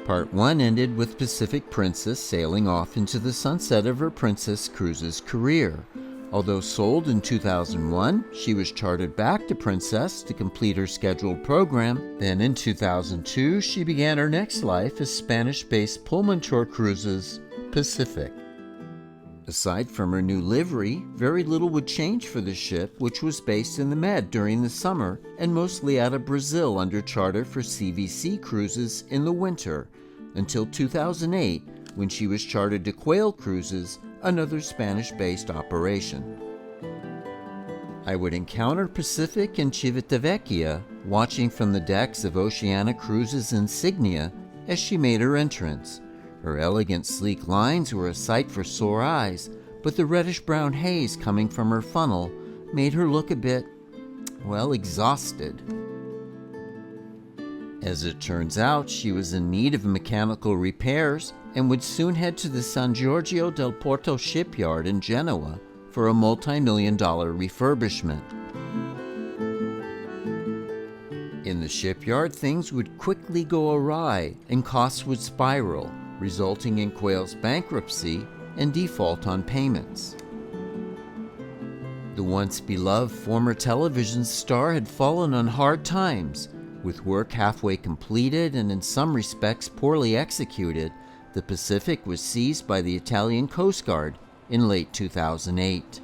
Part 1 ended with Pacific Princess sailing off into the sunset of her Princess Cruises career. Although sold in 2001, she was chartered back to Princess to complete her scheduled program. Then in 2002, she began her next life as Spanish-based Pullman Tour Cruises Pacific. Aside from her new livery, very little would change for the ship, which was based in the Med during the summer and mostly out of Brazil under charter for CVC Cruises in the winter, until 2008, when she was chartered to Quail Cruises, another Spanish-based operation. I would encounter Pacific in Civitavecchia, watching from the decks of Oceania Cruises Insignia as she made her entrance. Her elegant, sleek lines were a sight for sore eyes, but the reddish-brown haze coming from her funnel made her look a bit, well, exhausted. As it turns out, she was in need of mechanical repairs and would soon head to the San Giorgio del Porto shipyard in Genoa for a multi-million-dollar refurbishment. In the shipyard, things would quickly go awry and costs would spiral, resulting in Quail's bankruptcy and default on payments. The once beloved former television star had fallen on hard times. With work halfway completed and in some respects poorly executed, the Pacific was seized by the Italian Coast Guard in late 2008.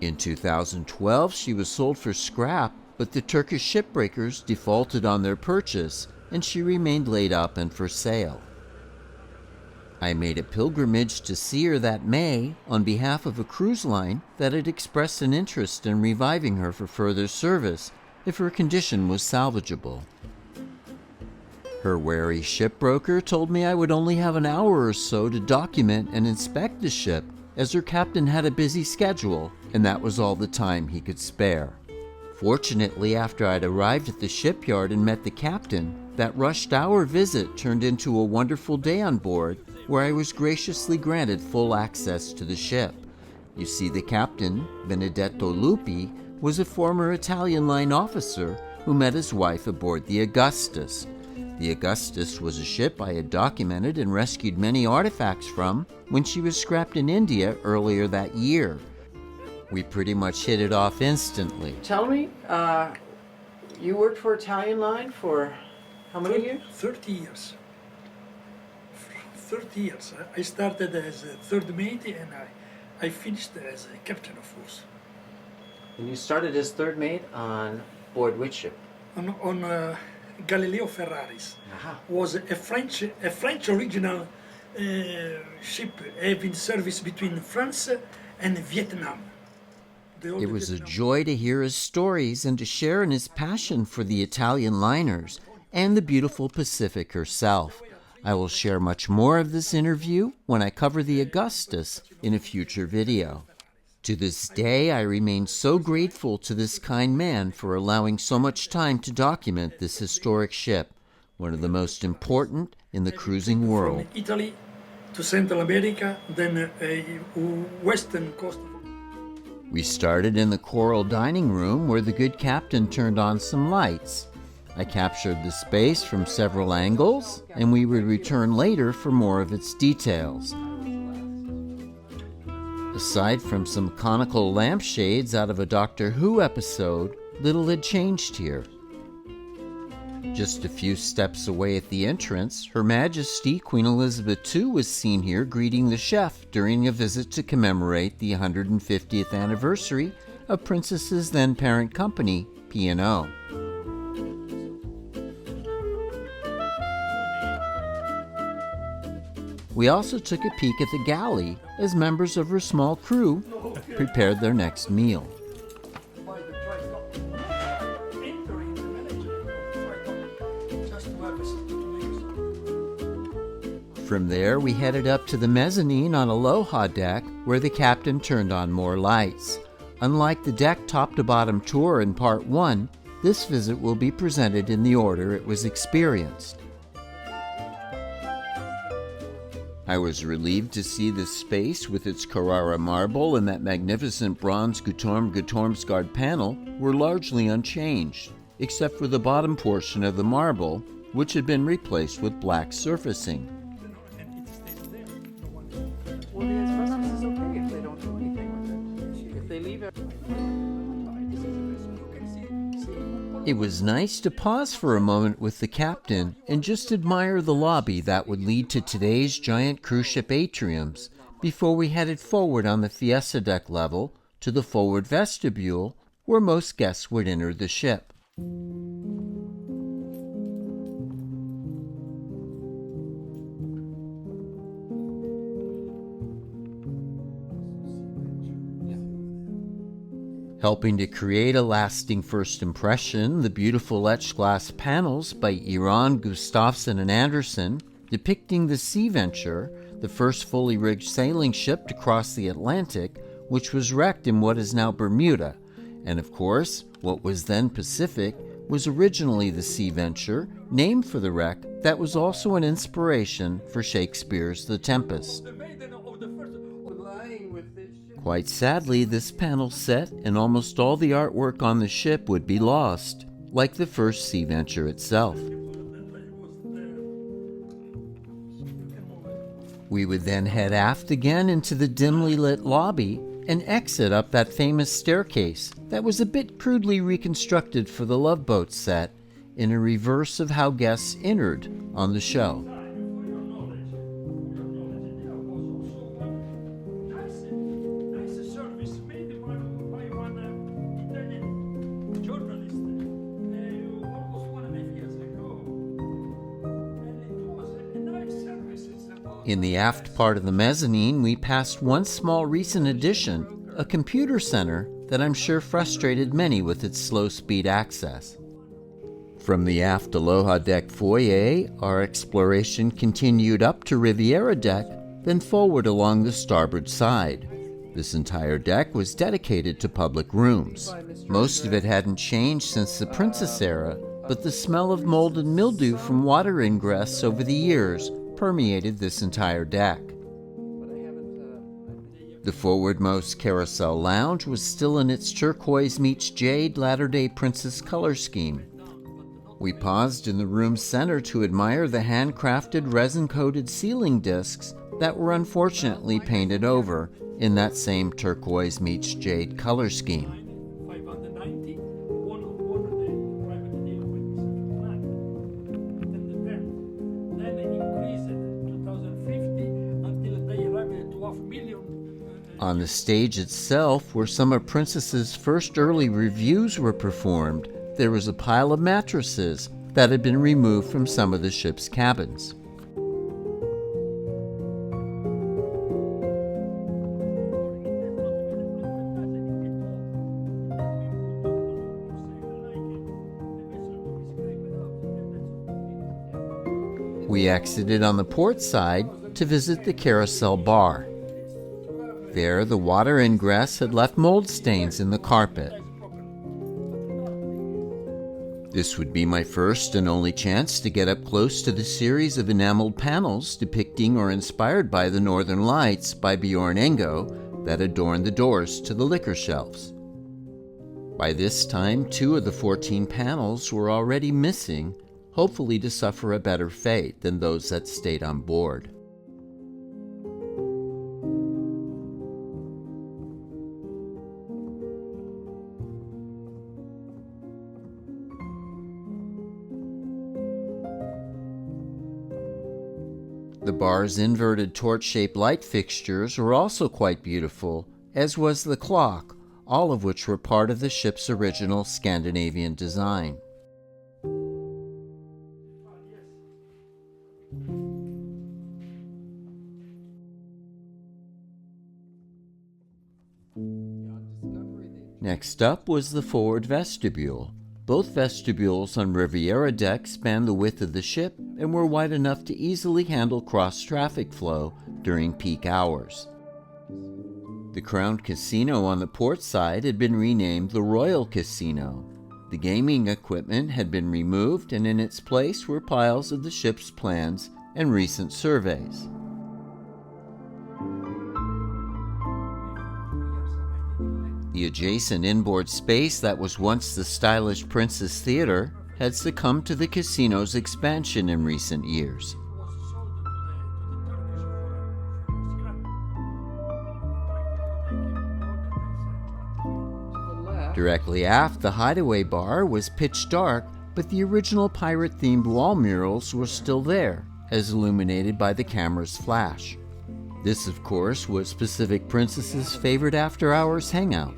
In 2012, she was sold for scrap, but the Turkish shipbreakers defaulted on their purchase and she remained laid up and for sale. I made a pilgrimage to see her that May on behalf of a cruise line that had expressed an interest in reviving her for further service if her condition was salvageable. Her wary shipbroker told me I would only have an hour or so to document and inspect the ship, as her captain had a busy schedule, and that was all the time he could spare. Fortunately, after I'd arrived at the shipyard and met the captain, that rushed hour visit turned into a wonderful day on board, where I was graciously granted full access to the ship. You see, the captain, Benedetto Lupi, was a former Italian line officer who met his wife aboard the Augustus. The Augustus was a ship I had documented and rescued many artifacts from when she was scrapped in India earlier that year. We pretty much hit it off instantly. Tell me, you worked for Italian line for how many years? 30 years. 30 years. I started as a third mate and I finished as a captain, of course. And you started as third mate on board which ship? On Galileo Ferraris. Aha. Was a French original ship having service between France and Vietnam. It was a joy to hear his stories and to share in his passion for the Italian liners and the beautiful Pacific herself. I will share much more of this interview when I cover the Augustus in a future video. To this day, I remain so grateful to this kind man for allowing so much time to document this historic ship, one of the most important in the cruising world. From Italy to Central America, then western coast. We started in the coral dining room where the good captain turned on some lights. I captured the space from several angles, and we would return later for more of its details. Aside from some conical lampshades out of a Doctor Who episode, little had changed here. Just a few steps away at the entrance, Her Majesty Queen Elizabeth II was seen here greeting the chef during a visit to commemorate the 150th anniversary of Princess's then parent company, P&O. We also took a peek at the galley as members of her small crew prepared their next meal. From there, we headed up to the mezzanine on Aloha Deck, where the captain turned on more lights. Unlike the deck top-to-bottom tour in Part 1, this visit will be presented in the order it was experienced. I was relieved to see this space with its Carrara marble and that magnificent bronze Guttormsgard panel were largely unchanged, except for the bottom portion of the marble, which had been replaced with black surfacing. And it stays there. No one. Well, the asbestos is okay if they don't do anything with it. If they leave it. It was nice to pause for a moment with the captain and just admire the lobby that would lead to today's giant cruise ship atriums before we headed forward on the Fiesta deck level to the forward vestibule where most guests would enter the ship. Helping to create a lasting first impression, the beautiful etched glass panels by Iran, Gustafsson, and Anderson, depicting the Sea Venture, the first fully rigged sailing ship to cross the Atlantic, which was wrecked in what is now Bermuda, and of course, what was then Pacific, was originally the Sea Venture, named for the wreck that was also an inspiration for Shakespeare's The Tempest. Quite sadly, this panel set and almost all the artwork on the ship would be lost, like the first Sea Venture itself. We would then head aft again into the dimly lit lobby and exit up that famous staircase that was a bit crudely reconstructed for the Lifeboat set in a reverse of how guests entered on the show. In the aft part of the mezzanine, we passed one small recent addition, a computer center that I'm sure frustrated many with its slow speed access. From the aft Aloha deck foyer, our exploration continued up to Riviera deck, then forward along the starboard side. This entire deck was dedicated to public rooms. Most of it hadn't changed since the Princess era, but the smell of mold and mildew from water ingress over the years permeated this entire deck. The forwardmost Carousel lounge was still in its turquoise meets jade Latter-day Princess color scheme. We paused in the room's center to admire the handcrafted resin-coated ceiling discs that were unfortunately painted over in that same turquoise meets jade color scheme. On the stage itself, where some of Princess's first early reviews were performed, there was a pile of mattresses that had been removed from some of the ship's cabins. We exited on the port side to visit the Carousel bar. There, the water ingress had left mold stains in the carpet. This would be my first and only chance to get up close to the series of enameled panels depicting or inspired by the Northern Lights by Peter Knego that adorned the doors to the liquor shelves. By this time, 2 of the 14 panels were already missing, hopefully to suffer a better fate than those that stayed on board. The bar's inverted torch-shaped light fixtures were also quite beautiful, as was the clock, all of which were part of the ship's original Scandinavian design. Next up was the forward vestibule. Both vestibules on Riviera deck spanned the width of the ship and were wide enough to easily handle cross-traffic flow during peak hours. The Crown Casino on the port side had been renamed the Royal Casino. The gaming equipment had been removed, and in its place were piles of the ship's plans and recent surveys. The adjacent inboard space that was once the stylish Princess Theater had succumbed to the casino's expansion in recent years. Directly aft the hideaway bar was pitch dark, but the original pirate-themed wall murals were still there, as illuminated by the camera's flash. This, of course, was Pacific Princess's favorite after-hours hangout.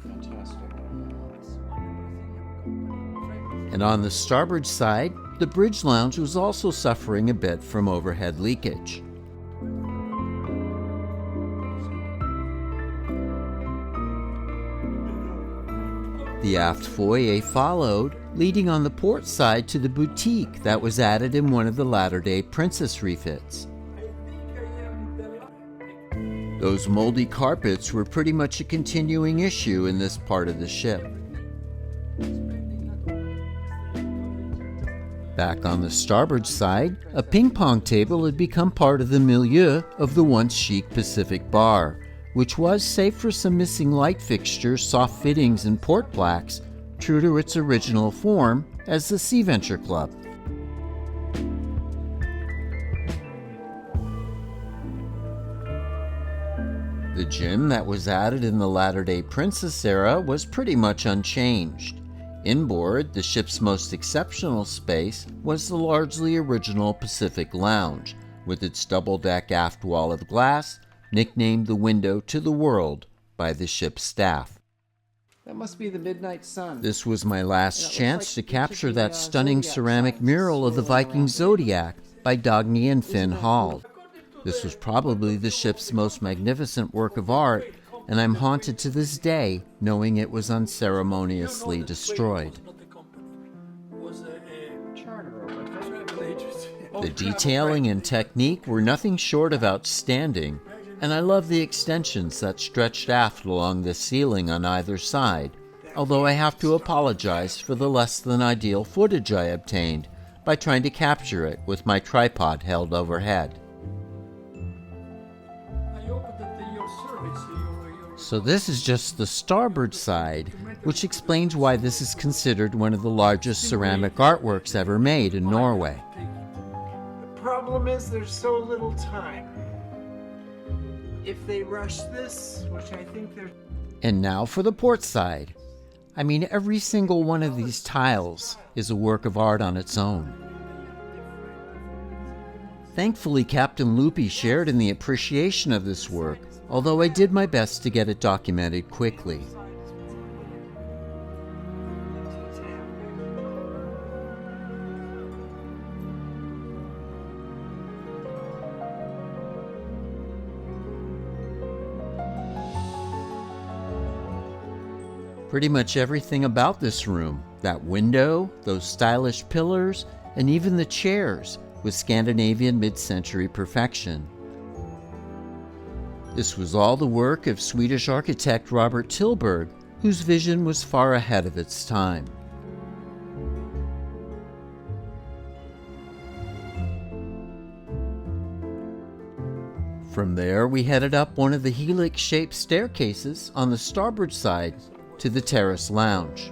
And on the starboard side, the bridge lounge was also suffering a bit from overhead leakage. The aft foyer followed, leading on the port side to the boutique that was added in one of the latter-day Princess refits. Those moldy carpets were pretty much a continuing issue in this part of the ship. Back on the starboard side, a ping-pong table had become part of the milieu of the once chic Pacific bar, which was, save for some missing light fixtures, soft fittings, and port plaques, true to its original form as the Sea Venture Club. The gym that was added in the latter-day Princess era was pretty much unchanged. Inboard, the ship's most exceptional space was the largely original Pacific Lounge, with its double-deck aft wall of glass, nicknamed the window to the world by the ship's staff. That must be the midnight sun. This was my last chance to capture that stunning ceramic mural of the Viking Zodiac by Dagny and Finn Hall. This was probably the ship's most magnificent work of art, and I'm haunted to this day knowing it was unceremoniously destroyed. The detailing and technique were nothing short of outstanding, and I love the extensions that stretched aft along the ceiling on either side, although I have to apologize for the less than ideal footage I obtained by trying to capture it with my tripod held overhead. So this is just the starboard side, which explains why this is considered one of the largest ceramic artworks ever made in Norway. The problem is there's so little time. If they rush this, which I think they're... And now for the port side. I mean, every single one of these tiles is a work of art on its own. Thankfully, Captain Loopy shared in the appreciation of this work, although I did my best to get it documented quickly. Pretty much everything about this room, that window, those stylish pillars, and even the chairs, was Scandinavian mid-century perfection. This was all the work of Swedish architect Robert Tillberg, whose vision was far ahead of its time. From there, we headed up one of the helix-shaped staircases on the starboard side to the terrace lounge.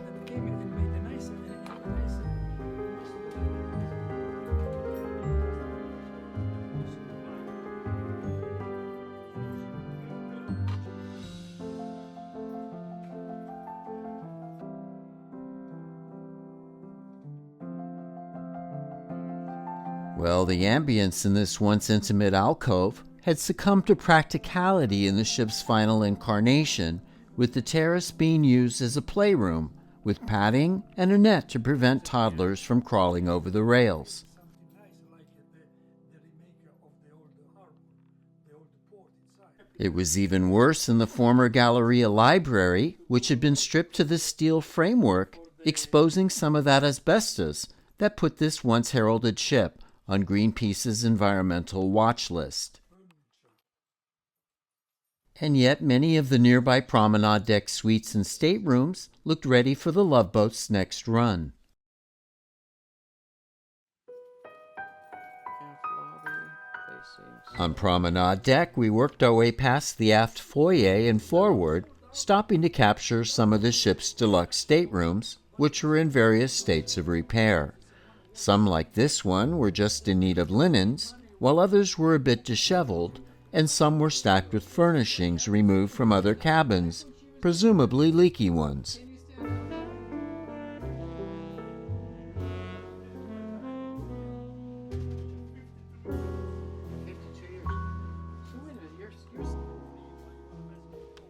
Well, the ambience in this once intimate alcove had succumbed to practicality in the ship's final incarnation, with the terrace being used as a playroom, with padding and a net to prevent toddlers from crawling over the rails. It was even worse in the former Galleria library, which had been stripped to the steel framework, exposing some of that asbestos that put this once heralded ship on Greenpeace's environmental watch list. And yet many of the nearby promenade deck suites and staterooms looked ready for the Lifeboat's next run. On promenade deck, we worked our way past the aft foyer and forward, stopping to capture some of the ship's deluxe staterooms, which were in various states of repair, Some, like this one, were just in need of linens, while others were a bit disheveled, and some were stacked with furnishings removed from other cabins, presumably leaky ones.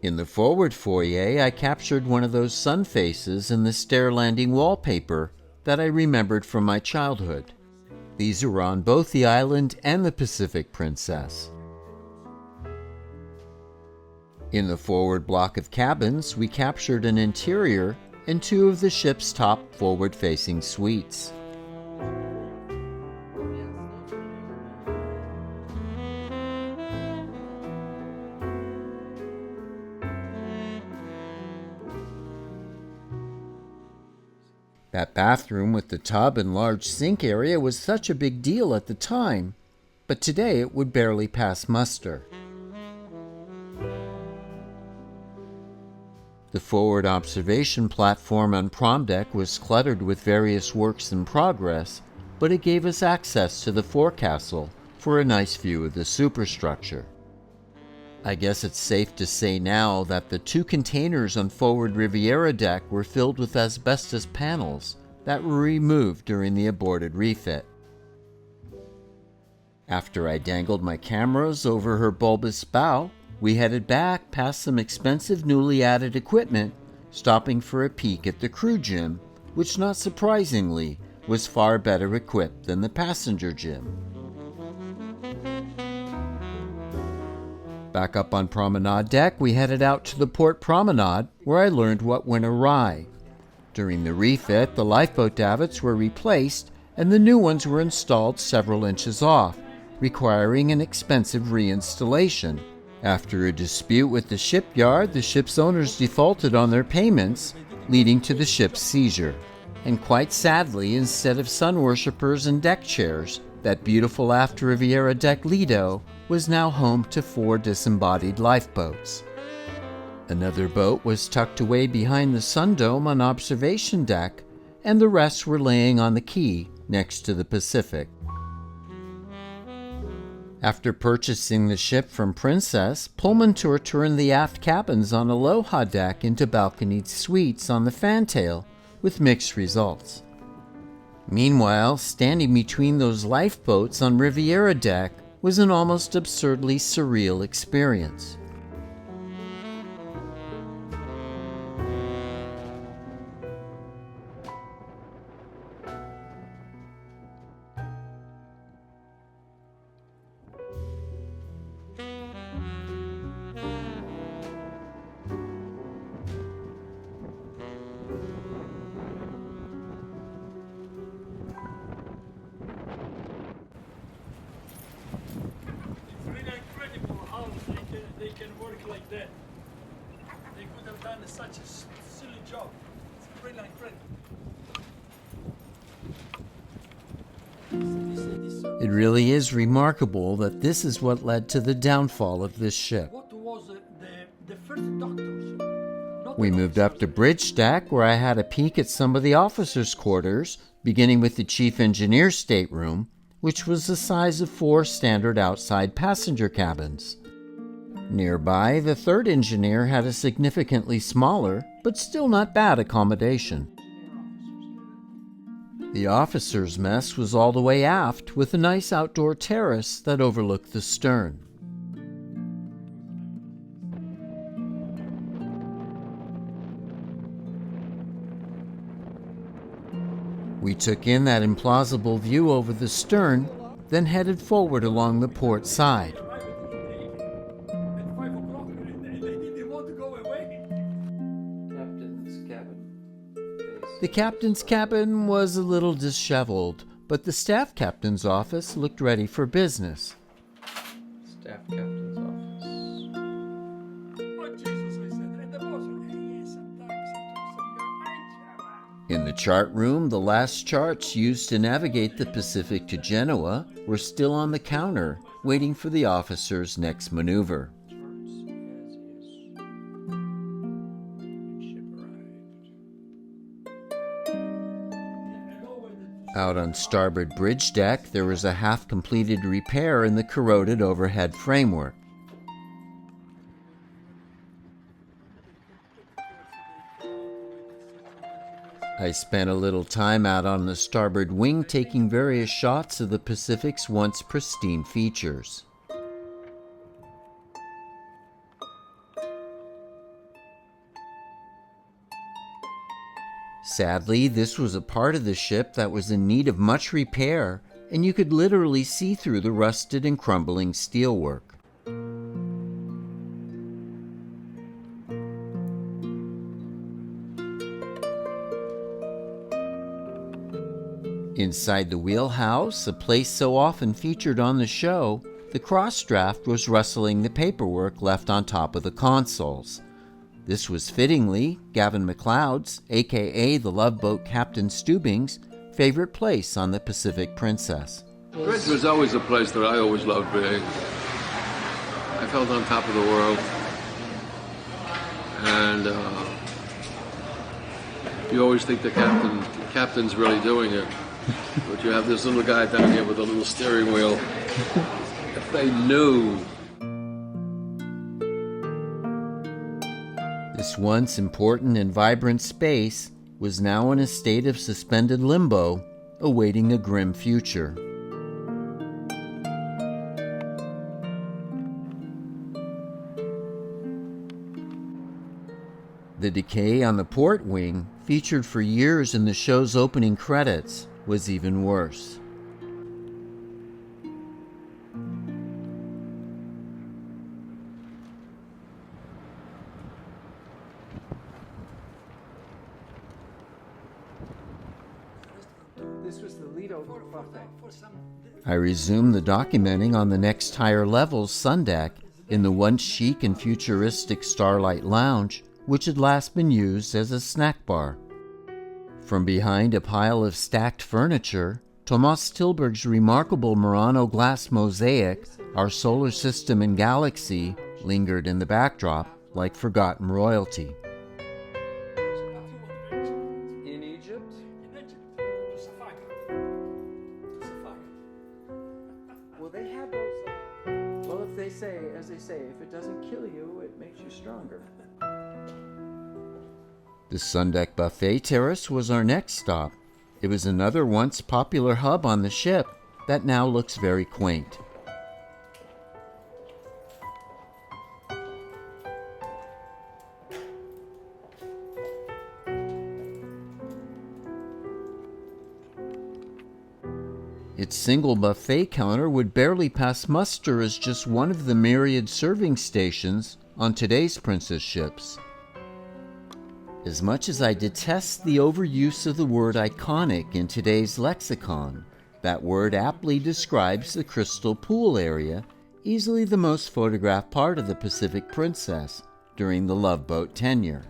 In the forward foyer, I captured one of those sun faces in the stair landing wallpaper that I remembered from my childhood. These are on both the Island and the Pacific Princess. In the forward block of cabins, we captured an interior and two of the ship's top forward-facing suites. That bathroom with the tub and large sink area was such a big deal at the time, but today it would barely pass muster. The forward observation platform on prom deck was cluttered with various works in progress, but it gave us access to the forecastle for a nice view of the superstructure. I guess it's safe to say now that the two containers on forward Riviera deck were filled with asbestos panels that were removed during the aborted refit. After I dangled my cameras over her bulbous bow, we headed back past some expensive newly added equipment, stopping for a peek at the crew gym, which not surprisingly was far better equipped than the passenger gym. Back up on promenade deck, we headed out to the port promenade, where I learned what went awry. During the refit, the lifeboat davits were replaced and the new ones were installed several inches off, requiring an expensive reinstallation. After a dispute with the shipyard, the ship's owners defaulted on their payments, leading to the ship's seizure. And quite sadly, instead of sun worshippers and deck chairs, that beautiful aft Riviera deck Lido was now home to 4 disembodied lifeboats. Another boat was tucked away behind the sun dome on observation deck, and the rest were laying on the quay next to the Pacific. After purchasing the ship from Princess, Pullman Tour turned the aft cabins on Aloha deck into balconied suites on the fantail, with mixed results. Meanwhile, standing between those lifeboats on Riviera deck was an almost absurdly surreal experience. They can work like that. They could have done such a silly job. It's really incredible. It really is remarkable that this is what led to the downfall of this ship. What was the first doctors? We moved up to bridge deck, where I had a peek at some of the officers' quarters, beginning with the chief engineer's stateroom, which was the size of 4 standard outside passenger cabins. Nearby, the third engineer had a significantly smaller, but still not bad accommodation. The officers' mess was all the way aft, with a nice outdoor terrace that overlooked the stern. We took in that implausible view over the stern, then headed forward along the port side. The captain's cabin was a little disheveled, but the staff captain's office looked ready for business. Staff captain's office. In the chart room, the last charts used to navigate the Pacific to Genoa were still on the counter, waiting for the officer's next maneuver. Out on starboard bridge deck, there was a half-completed repair in the corroded overhead framework. I spent a little time out on the starboard wing taking various shots of the Pacific's once pristine features. Sadly, this was a part of the ship that was in need of much repair, and you could literally see through the rusted and crumbling steelwork. Inside the wheelhouse, a place so often featured on the show, the cross-draft was rustling the paperwork left on top of the consoles. This was fittingly Gavin MacLeod's, aka the Lifeboat Captain Stubing's, favorite place on the Pacific Princess. Bridge was always a place that I always loved being. I felt on top of the world. And you always think the captain's really doing it. But you have this little guy down here with a little steering wheel. If they knew. This once important and vibrant space was now in a state of suspended limbo, awaiting a grim future. The decay on the port wing, featured for years in the show's opening credits, was even worse. This was the Lido buffet. I resumed the documenting on the next higher level's sun deck in the once chic and futuristic Starlight Lounge, which had last been used as a snack bar. From behind a pile of stacked furniture, Tomas Tilburg's remarkable Murano glass mosaic, Our Solar System and Galaxy, lingered in the backdrop like forgotten royalty. In Egypt? Well, they had those. Well, if they say, as they say, if it doesn't kill you, it makes you stronger. The Sundeck Buffet Terrace was our next stop. It was another once popular hub on the ship that now looks very quaint. Its single buffet counter would barely pass muster as just one of the myriad serving stations on today's princess ships. As much as I detest the overuse of the word iconic in today's lexicon, that word aptly describes the crystal pool area, easily the most photographed part of the Pacific Princess during the Lifeboat tenure.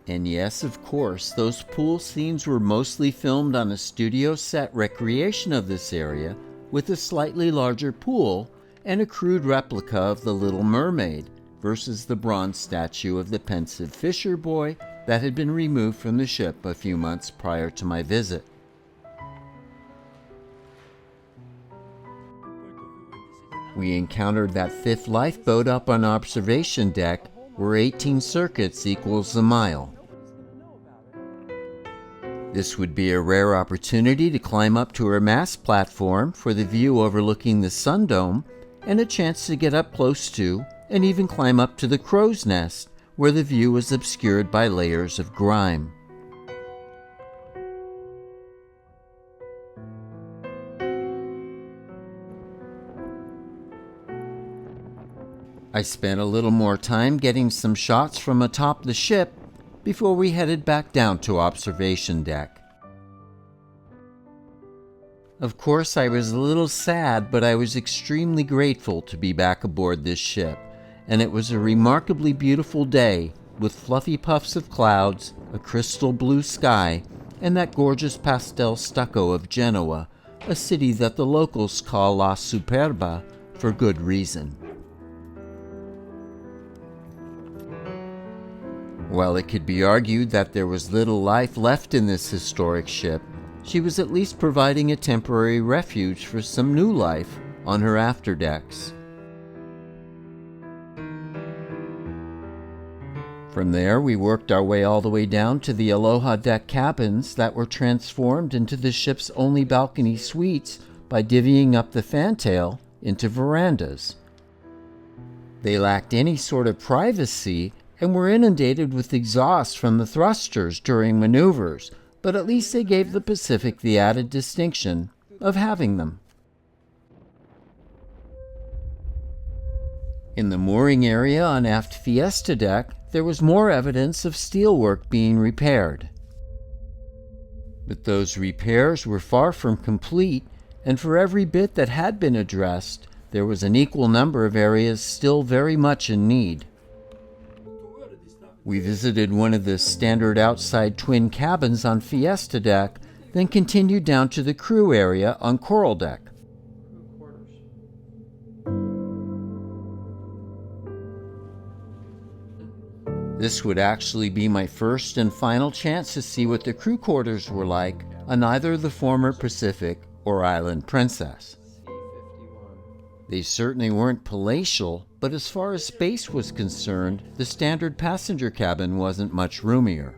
And yes, of course, those pool scenes were mostly filmed on a studio set recreation of this area with a slightly larger pool and a crude replica of the Little Mermaid versus the bronze statue of the pensive fisher boy that had been removed from the ship a few months prior to my visit. We encountered that fifth lifeboat up on observation deck where 18 circuits equals a mile. This would be a rare opportunity to climb up to her mast platform for the view overlooking the sun dome and a chance to get up close to and even climb up to the crow's nest where the view was obscured by layers of grime. I spent a little more time getting some shots from atop the ship before we headed back down to observation deck. Of course, I was a little sad, but I was extremely grateful to be back aboard this ship, and it was a remarkably beautiful day with fluffy puffs of clouds, a crystal blue sky, and that gorgeous pastel stucco of Genoa, a city that the locals call La Superba for good reason. While it could be argued that there was little life left in this historic ship, she was at least providing a temporary refuge for some new life on her afterdecks. From there, we worked our way all the way down to the Aloha deck cabins that were transformed into the ship's only balcony suites by divvying up the fantail into verandas. They lacked any sort of privacy and were inundated with exhaust from the thrusters during maneuvers, but at least they gave the Pacific the added distinction of having them. In the mooring area on aft Fiesta deck, there was more evidence of steelwork being repaired. But those repairs were far from complete, and for every bit that had been addressed, there was an equal number of areas still very much in need. We visited one of the standard outside twin cabins on Fiesta deck, then continued down to the crew area on Coral deck. This would actually be my first and final chance to see what the crew quarters were like on either the former Pacific or Island Princess. They certainly weren't palatial, but as far as space was concerned, the standard passenger cabin wasn't much roomier.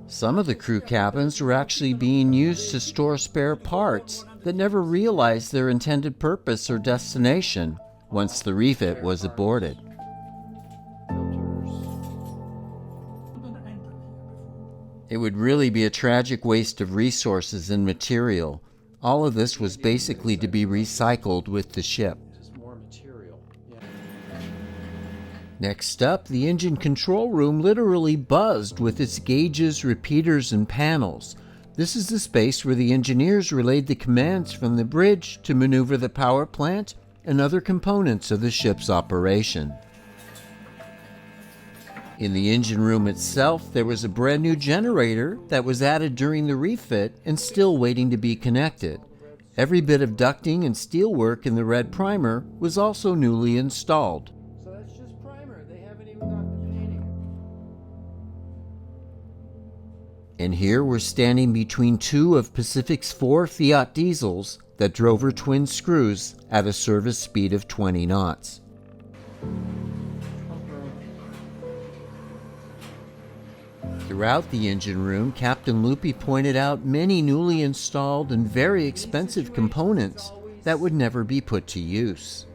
Some of the crew cabins were actually being used to store spare parts that never realized their intended purpose or destination once the refit was aborted. It would really be a tragic waste of resources and material. All of this was basically to be recycled with the ship. Next up, the engine control room literally buzzed with its gauges, repeaters, and panels. This is the space where the engineers relayed the commands from the bridge to maneuver the power plant and other components of the ship's operation. In the engine room itself, there was a brand new generator that was added during the refit and still waiting to be connected. Every bit of ducting and steelwork in the red primer was also newly installed. So that's just primer. They haven't even got the painting. And here we're standing between two of Pacific's 4 Fiat diesels that drove her twin screws at a service speed of 20 knots. Throughout the engine room, Captain Lupi pointed out many newly installed and very expensive components that would never be put to use.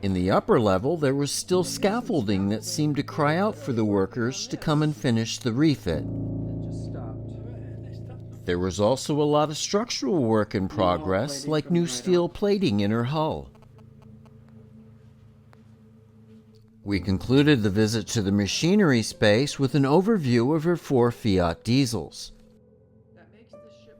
In the upper level, there was still scaffolding that seemed to cry out for the workers to come and finish the refit. There was also a lot of structural work in progress, like new steel plating in her hull. We concluded the visit to the machinery space with an overview of her 4 Fiat diesels.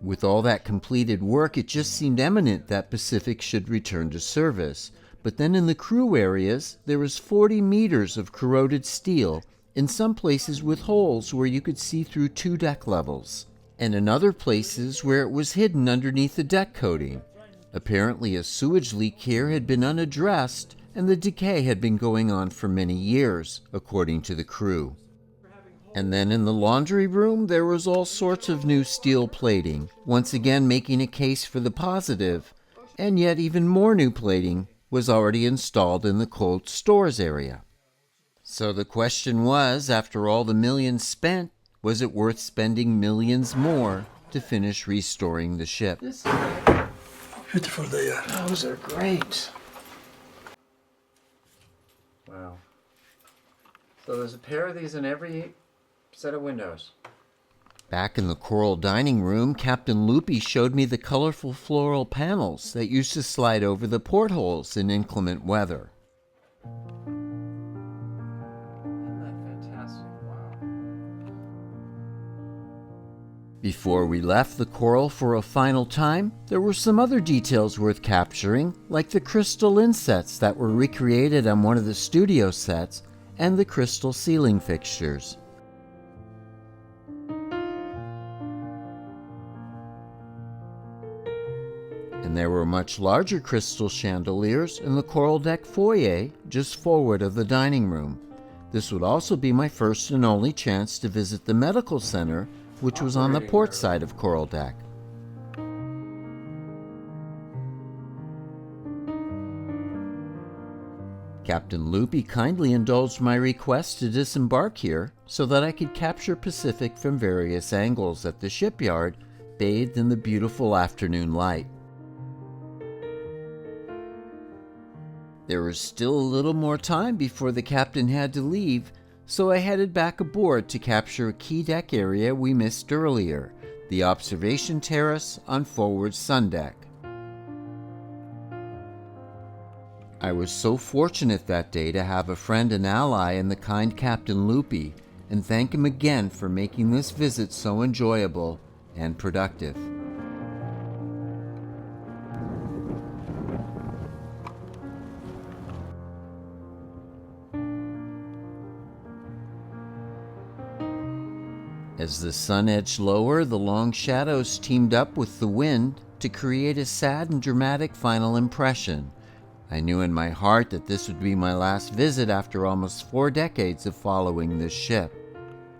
With all that completed work, it just seemed eminent that Pacific should return to service. But then in the crew areas, there was 40 meters of corroded steel, in some places with holes where you could see through 2 deck levels, and in other places where it was hidden underneath the deck coating. Apparently a sewage leak here had been unaddressed, and the decay had been going on for many years, according to the crew. And then in the laundry room, there was all sorts of new steel plating, once again making a case for the positive, and yet even more new plating was already installed in the cold stores area. So the question was, after all the millions spent, was it worth spending millions more to finish restoring the ship? Beautiful they are. Those are great. Wow. So there's a pair of these in every set of windows. Back in the coral dining room, Captain Lupi showed me the colorful floral panels that used to slide over the portholes in inclement weather. Isn't that fantastic? Wow. Before we left the coral for a final time, there were some other details worth capturing, like the crystal insets that were recreated on one of the studio sets and the crystal ceiling fixtures. And there were much larger crystal chandeliers in the coral deck foyer just forward of the dining room. This would also be my first and only chance to visit the medical center, which was on the port side of Coral Deck. Captain Loopy kindly indulged my request to disembark here so that I could capture Pacific from various angles at the shipyard, bathed in the beautiful afternoon light. There was still a little more time before the captain had to leave, so I headed back aboard to capture a key deck area we missed earlier, the observation terrace on forward sundeck. I was so fortunate that day to have a friend and ally in the kind Captain Loopy, and thank him again for making this visit so enjoyable and productive. As the sun edged lower, the long shadows teamed up with the wind to create a sad and dramatic final impression. I knew in my heart that this would be my last visit after almost 4 decades of following this ship.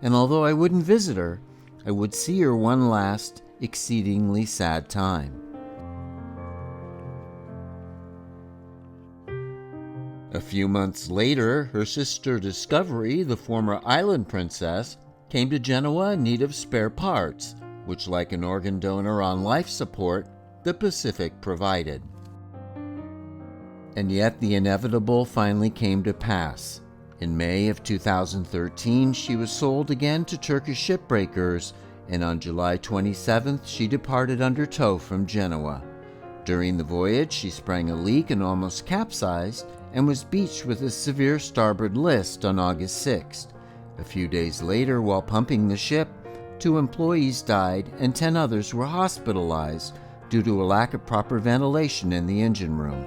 And although I wouldn't visit her, I would see her one last, exceedingly sad time. A few months later, her sister Discovery, the former island princess, came to Genoa in need of spare parts, which, like an organ donor on life support, the Pacific provided. And yet the inevitable finally came to pass. In May of 2013, she was sold again to Turkish shipbreakers, and on July 27th, she departed under tow from Genoa. During the voyage, she sprang a leak and almost capsized, and was beached with a severe starboard list on August 6th. A few days later, while pumping the ship, 2 employees died and 10 others were hospitalized due to a lack of proper ventilation in the engine room.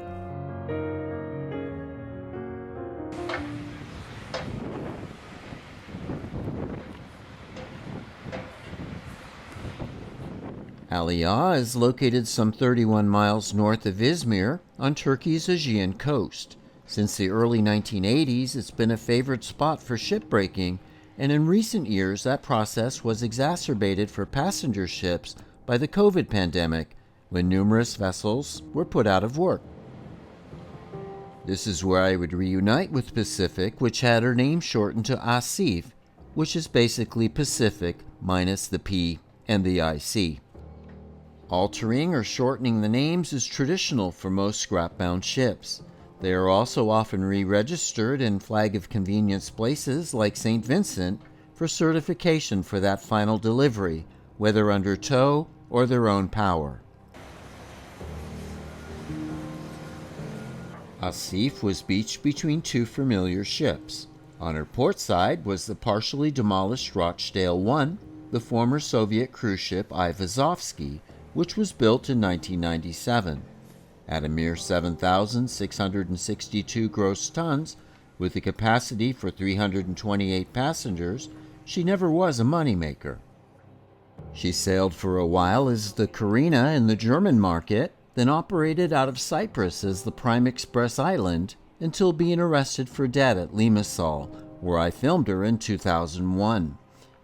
Aliaga is located some 31 miles north of Izmir on Turkey's Aegean coast. Since the early 1980s, it's been a favorite spot for shipbreaking, and in recent years that process was exacerbated for passenger ships by the COVID pandemic, when numerous vessels were put out of work. This is where I would reunite with Pacific, which had her name shortened to Asif, which is basically Pacific minus the P and the IC. Altering or shortening the names is traditional for most scrap-bound ships. They are also often re-registered in flag of convenience places like St. Vincent for certification for that final delivery, whether under tow or their own power. Asif was beached between 2 familiar ships. On her port side was the partially demolished Rochdale I, the former Soviet cruise ship Ivazovsky, which was built in 1997. At a mere 7,662 gross tons, with a capacity for 328 passengers, she never was a moneymaker. She sailed for a while as the Carina in the German market, then operated out of Cyprus as the Prime Express Island until being arrested for debt at Limassol, where I filmed her in 2001.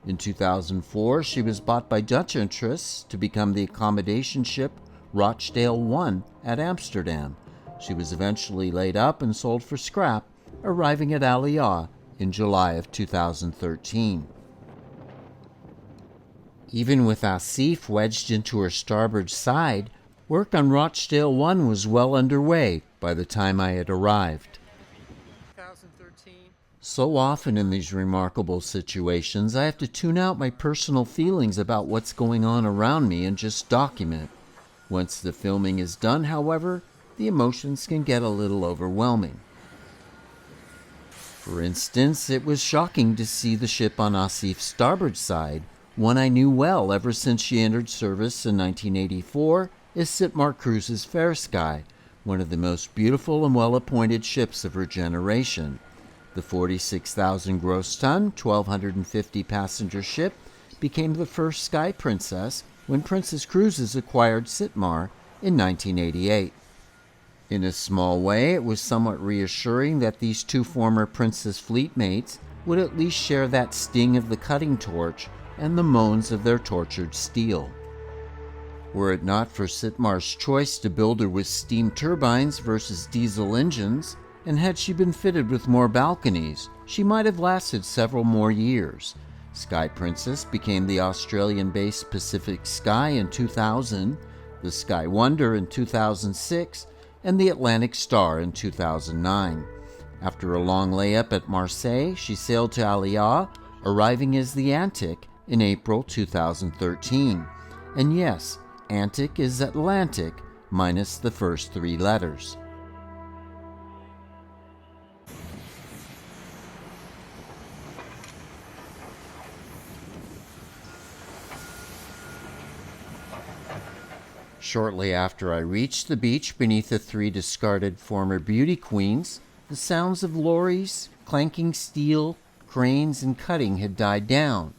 In 2004, she was bought by Dutch interests to become the accommodation ship Rochdale I at Amsterdam. She was eventually laid up and sold for scrap, arriving at Aliaga in July of 2013. Even with Asif wedged into her starboard side, work on Rochdale I was well underway by the time I had arrived. So often in these remarkable situations, I have to tune out my personal feelings about what's going on around me and just document. Once the filming is done, however, the emotions can get a little overwhelming. For instance, it was shocking to see the ship on Asif's starboard side, one I knew well ever since she entered service in 1984 as Sitmar Cruises' Fair Sky, one of the most beautiful and well-appointed ships of her generation. The 46,000 gross ton, 1,250 passenger ship became the first Sky Princess when Princess Cruises acquired Sitmar in 1988. In a small way, it was somewhat reassuring that these 2 former Princess fleet mates would at least share that sting of the cutting torch and the moans of their tortured steel. Were it not for Sitmar's choice to build her with steam turbines versus diesel engines, and had she been fitted with more balconies, she might have lasted several more years. Sky Princess became the Australian-based Pacific Sky in 2000, the Sky Wonder in 2006, and the Atlantic Star in 2009. After a long layup at Marseille, she sailed to Aliaga, arriving as the Antic in April 2013. And yes, Antic is Atlantic, minus the first 3 letters. Shortly after I reached the beach beneath the 3 discarded former beauty queens, the sounds of lorries, clanking steel, cranes, and cutting had died down.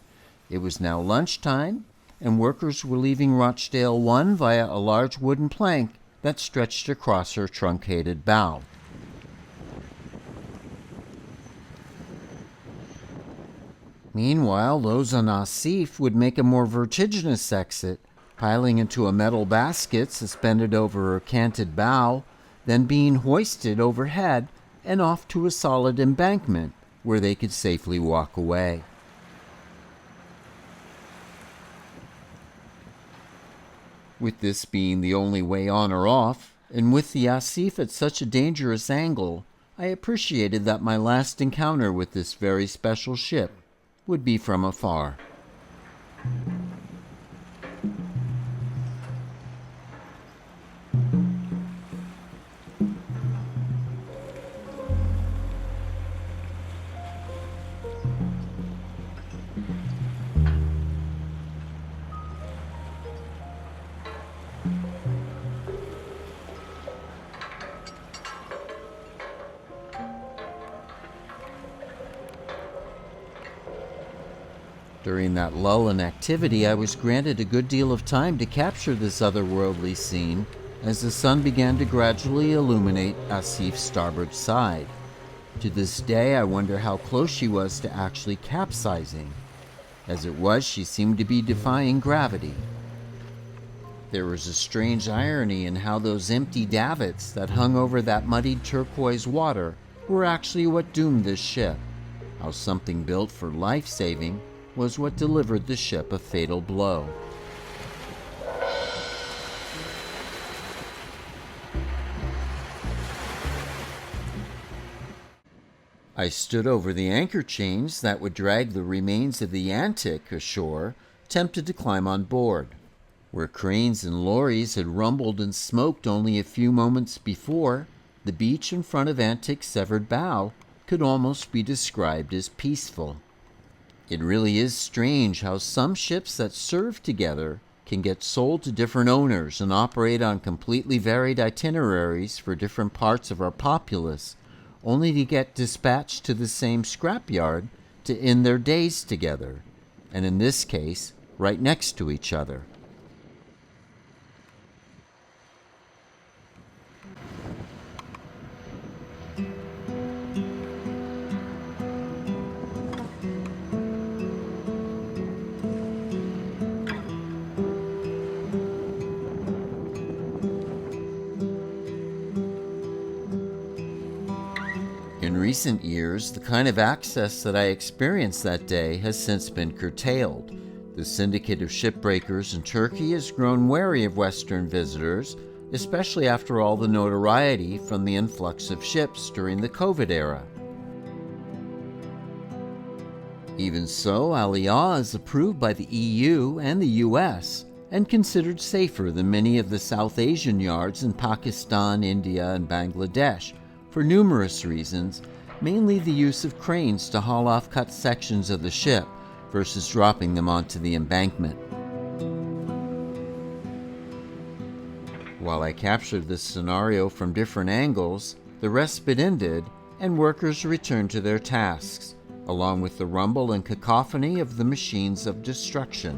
It was now lunchtime, and workers were leaving Rochdale 1 via a large wooden plank that stretched across her truncated bow. Meanwhile, those on Asif would make a more vertiginous exit, piling into a metal basket suspended over her canted bow, then being hoisted overhead and off to a solid embankment where they could safely walk away. With this being the only way on or off, and with the Asif at such a dangerous angle, I appreciated that my last encounter with this very special ship would be from afar. During that lull in activity, I was granted a good deal of time to capture this otherworldly scene as the sun began to gradually illuminate Asif's starboard side. To this day, I wonder how close she was to actually capsizing. As it was, she seemed to be defying gravity. There was a strange irony in how those empty davits that hung over that muddied turquoise water were actually what doomed this ship. How something built for life-saving was what delivered the ship a fatal blow. I stood over the anchor chains that would drag the remains of the Antic ashore, tempted to climb on board. Where cranes and lorries had rumbled and smoked only a few moments before, the beach in front of Antic's severed bow could almost be described as peaceful. It really is strange how some ships that serve together can get sold to different owners and operate on completely varied itineraries for different parts of our populace, only to get dispatched to the same scrapyard to end their days together, and in this case, right next to each other. In recent years, the kind of access that I experienced that day has since been curtailed. The syndicate of shipbreakers in Turkey has grown wary of Western visitors, especially after all the notoriety from the influx of ships during the COVID era. Even so, Aliaga is approved by the EU and the US and considered safer than many of the South Asian yards in Pakistan, India, and Bangladesh, for numerous reasons, mainly the use of cranes to haul off cut sections of the ship versus dropping them onto the embankment. While I captured this scenario from different angles, the respite ended and workers returned to their tasks, along with the rumble and cacophony of the machines of destruction.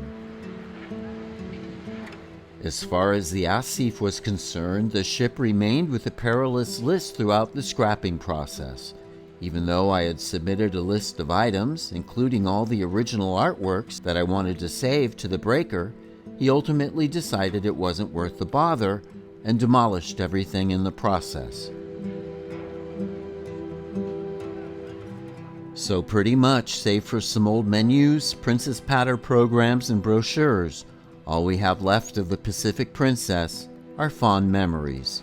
As far as the Asif was concerned, the ship remained with a perilous list throughout the scrapping process. Even though I had submitted a list of items, including all the original artworks that I wanted to save to the breaker, he ultimately decided it wasn't worth the bother and demolished everything in the process. So pretty much, save for some old menus, Princess Patter programs, and brochures, all we have left of the Pacific Princess are fond memories.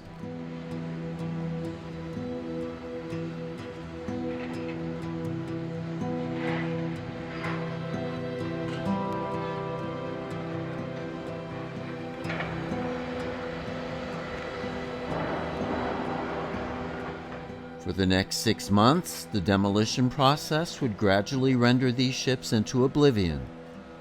For the next 6 months, the demolition process would gradually render these ships into oblivion.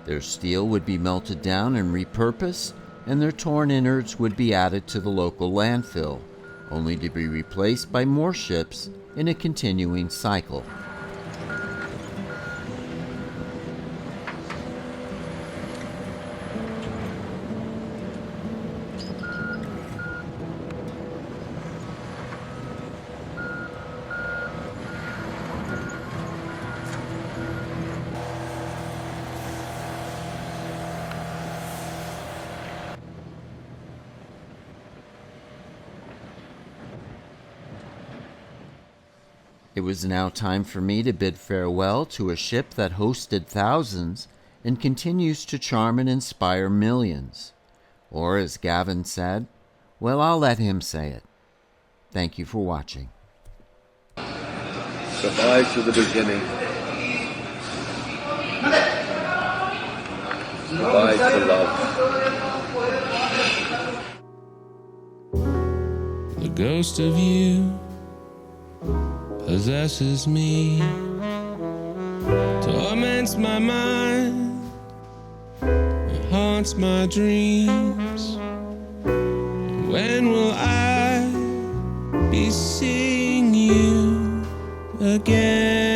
Their steel would be melted down and repurposed, and their torn innards would be added to the local landfill, only to be replaced by more ships in a continuing cycle. It was now time for me to bid farewell to a ship that hosted thousands and continues to charm and inspire millions. Or, as Gavin said, well, I'll let him say it. Thank you for watching. Goodbye to the beginning. Goodbye to love. The ghost of you possesses me, torments my mind, it haunts my dreams. When will I be seeing you again?